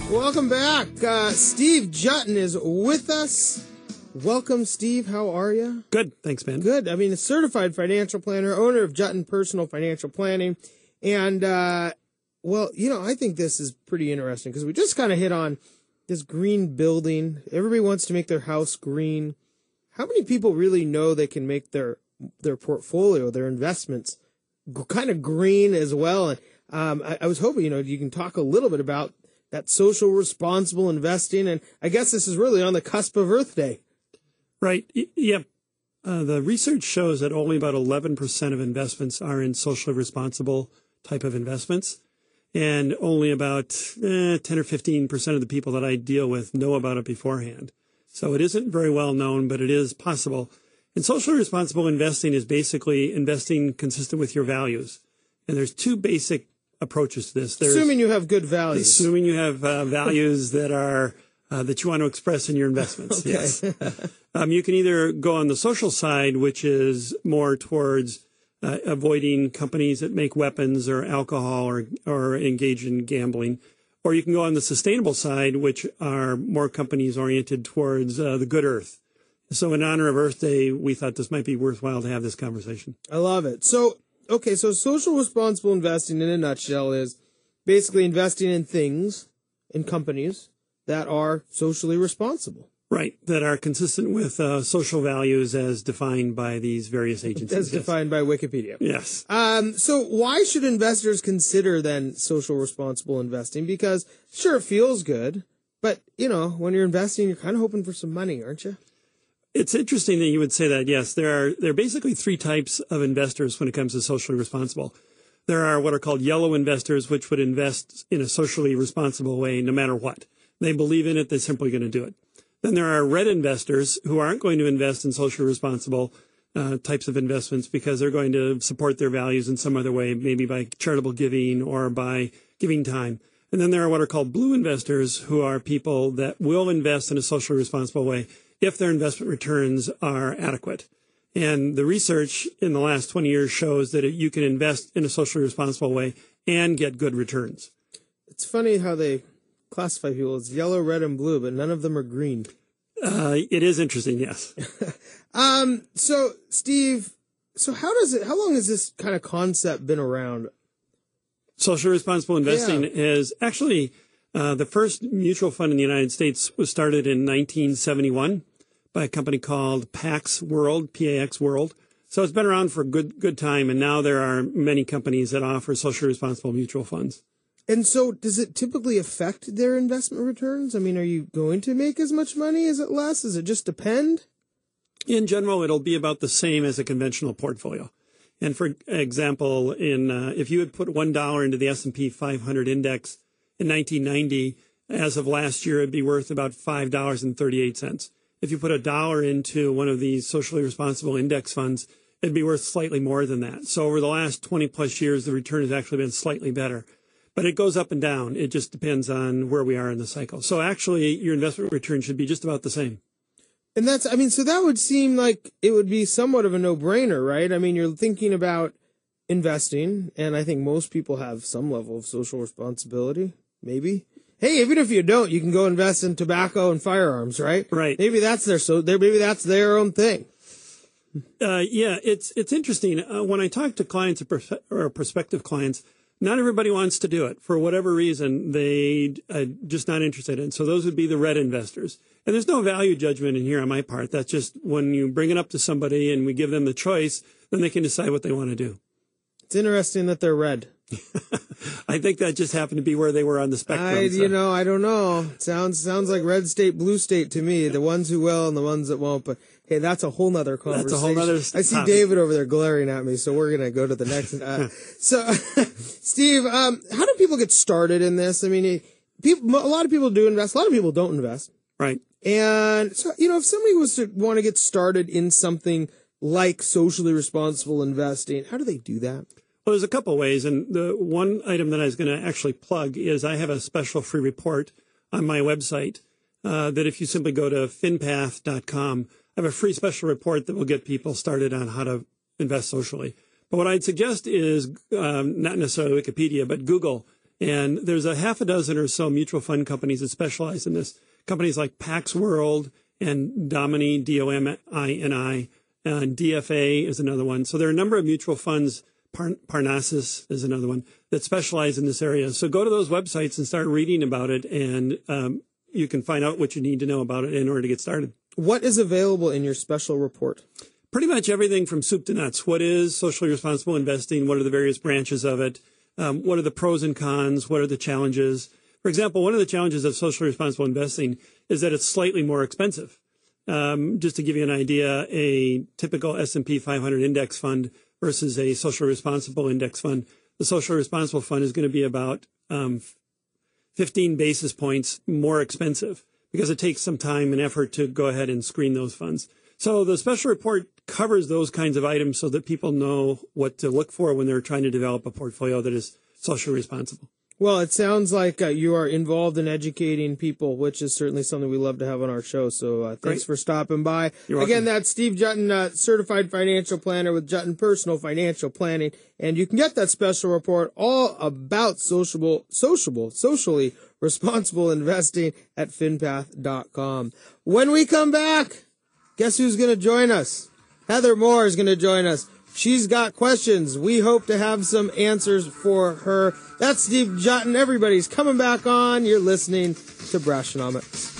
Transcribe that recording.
Welcome back. Steve Juetten is with us. Welcome, Steve. How are you? Good. Thanks, man. Good. I mean, a certified financial planner, owner of Juetten Personal Financial Planning. And, well, you know, I think this is pretty interesting because we just kind of hit on this green building. Everybody wants to make their house green. How many people really know they can make their portfolio, their investments, kind of green as well? And I was hoping, you know, you can talk a little bit about that social responsible investing. And I guess this is really on the cusp of Earth Day. Right. Yeah. The research shows that only about 11% of investments are in socially responsible type of investments. And only about 10 or 15% of the people that I deal with know about it beforehand. So it isn't very well known, but it is possible. And socially responsible investing is basically investing consistent with your values. And there's two basic approaches to this. Assuming you have good values. Assuming you have values that are that you want to express in your investments. Okay. Yes. You can either go on the social side, which is more towards avoiding companies that make weapons or alcohol or engage in gambling. Or you can go on the sustainable side, which are more companies oriented towards the good earth. So in honor of Earth Day, we thought this might be worthwhile to have this conversation. I love it. So, okay, so social responsible investing in a nutshell is basically investing in things, in companies that are socially responsible. Right, that are consistent with social values as defined by these various agencies. As defined by Wikipedia. Yes. So why should investors consider then social responsible investing? Because sure, it feels good, but you know, when you're investing, you're kind of hoping for some money, aren't you? It's interesting that you would say that. Yes, there are basically three types of investors when it comes to socially responsible. There are what are called yellow investors, which would invest in a socially responsible way no matter what. They believe in it, they're simply going to do it. Then there are red investors who aren't going to invest in socially responsible types of investments because they're going to support their values in some other way, maybe by charitable giving or by giving time. And then there are what are called blue investors, who are people that will invest in a socially responsible way if their investment returns are adequate. And the research in the last 20 years shows that you can invest in a socially responsible way and get good returns. It's funny how they classify people as yellow, red, and blue, but none of them are green. It is interesting, yes. So Steve, how long has this kind of concept been around? Social responsible investing is actually the first mutual fund in the United States was started in 1971 by a company called Pax World, P-A-X World. So it's been around for a good time, and now there are many companies that offer socially responsible mutual funds. And so does it typically affect their investment returns? I mean, are you going to make as much money? Is it less? Does it just depend? In general, it'll be about the same as a conventional portfolio. And for example, if you had put $1 into the S&P 500 index in 1990, as of last year, it'd be worth about $5.38. If you put $1 into one of these socially responsible index funds, it'd be worth slightly more than that. So over the last 20 plus years, the return has actually been slightly better. But it goes up and down. It just depends on where we are in the cycle. So actually, your investment return should be just about the same. And so that would seem like it would be somewhat of a no-brainer, right? I mean, you're thinking about investing, and I think most people have some level of social responsibility, maybe. Hey, even if you don't, you can go invest in tobacco and firearms, right? Right. Maybe that's their own thing. Yeah, it's interesting. When I talk to clients or prospective clients, not everybody wants to do it. For whatever reason, they are just not interested in. So those would be the red investors. And there's no value judgment in here on my part. That's just when you bring it up to somebody and we give them the choice, then they can decide what they want to do. It's interesting that they're red. I think that just happened to be where they were on the spectrum. I don't know. It sounds like red state, blue state to me. The ones who will and the ones that won't. But hey, that's a whole nother conversation. That's a whole nother I see David over there glaring at me, so we're gonna go to the next. So, Steve, how do people get started in this? I mean, a lot of people do invest. A lot of people don't invest. Right. And so, if somebody was to want to get started in something like socially responsible investing, how do they do that? Well, there's a couple ways, and the one item that I was going to actually plug is I have a special free report on my website that if you simply go to finpath.com, I have a free special report that will get people started on how to invest socially. But what I'd suggest is not necessarily Wikipedia, but Google And there's a half a dozen or so mutual fund companies that specialize in this. Companies like Pax World and Domini, Domini, and DFA is another one. So there are a number of mutual funds. Parnassus is another one that specialize in this area. So go to those websites and start reading about it, and you can find out what you need to know about it in order to get started. What is available in your special report? Pretty much everything from soup to nuts. What is socially responsible investing? What are the various branches of it? What are the pros and cons? What are the challenges? For example, one of the challenges of socially responsible investing is that it's slightly more expensive. Just to give you an idea, a typical S&P 500 index fund versus a socially responsible index fund. The socially responsible fund is going to be about 15 basis points more expensive because it takes some time and effort to go ahead and screen those funds. So the special report covers those kinds of items so that people know what to look for when they're trying to develop a portfolio that is socially responsible. Well, it sounds like you are involved in educating people, which is certainly something we love to have on our show. So thanks for stopping by. You're welcome. Again, that's Steve Juetten, certified financial planner with Juetten Personal Financial Planning. And you can get that special report all about socially responsible investing at finpath.com. When we come back, guess who's going to join us? Heather Moore is going to join us. She's got questions. We hope to have some answers for her. That's Steve Juetten. Everybody's coming back on. You're listening to Brashenomics.